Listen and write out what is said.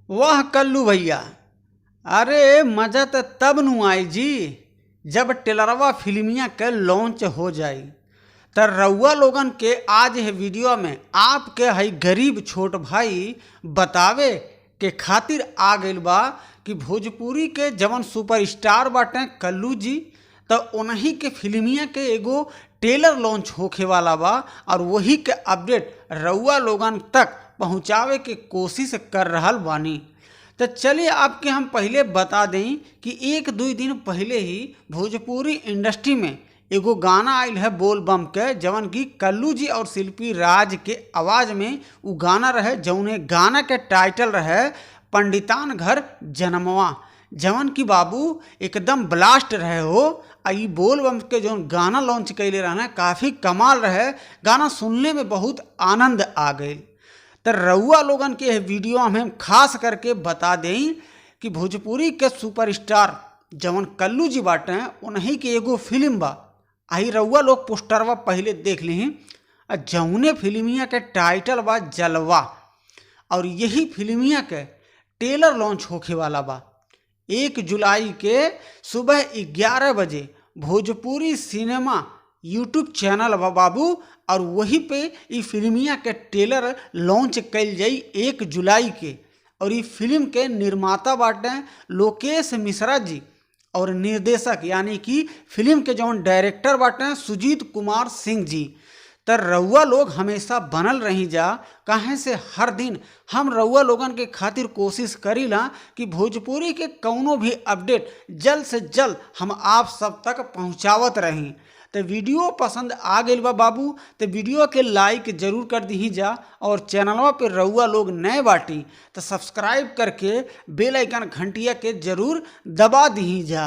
वाह कल्लू भैया, अरे मजा तो तब नु आई जी जब टेलरवा फिल्मिया के लॉन्च हो जाई। त रउआ लोगन के आज है वीडियो में आपके हई गरीब छोट भाई बतावे के खातिर आ गइल बा कि भोजपुरी के जवन सुपरस्टार बाटे कल्लू जी, तो उन्हीं के फिल्मिया के एगो टेलर लॉन्च होखे वाला बा और वही के अपडेट रउआ लोगन तक पहुँचावे के कोशिश कर रहल बानी। तो चलिए आपके हम पहले बता दें कि एक दो दिन पहले ही भोजपुरी इंडस्ट्री में एगो गाना आयल है बोल बम के, जवन की कल्लू जी और शिल्पी राज के आवाज़ में वो गाना रहे, जौने गाना के टाइटल रहे पंडितान घर जन्मवा, जवन की बाबू एकदम ब्लास्ट रहे हो। आई बोल बम के जो गाना लॉन्च कैले रहना काफ़ी कमाल रहे, गाना सुनने में बहुत आनंद आ गए। तो रउआ लोगन के वीडियो हम खास करके बता दें कि भोजपुरी के सुपरस्टार जवन कल्लू जी बाटे उन्हीं के एगो फिल्म बा। आई रउआ लोग पोस्टरवा पहले देख ली, जौने फिल्मिया के टाइटल बा जलवा, और यही फिल्मिया के टेलर लॉन्च होखे वाला बा 1 जुलाई के सुबह 11 बजे भोजपुरी सिनेमा यूट्यूब चैनल बा बाबू, और वही पे ई फिल्मिया के टेलर लॉन्च कैल जाई 1 जुलाई के। और ई फिल्म के निर्माता बाटे लोकेश मिश्रा जी और निर्देशक यानी कि फिल्म के जौन डायरेक्टर बाटे सुजीत कुमार सिंह जी। तो रउआ लोग हमेशा बनल रही जा, काहे से हर दिन हम रउआ लोगन के खातिर कोशिश करीला कि भोजपुरी के कौनो भी अपडेट जल्द से जल्द हम आप सब तक पहुँचावत रही। तो वीडियो पसंद आ गई बा बाबू तो वीडियो के लाइक जरूर कर दी जा, और चैनलवा पे रउआ लोग नए बाटी तो सब्सक्राइब करके बेल आइकन घंटिया के जरूर दबा दी जा।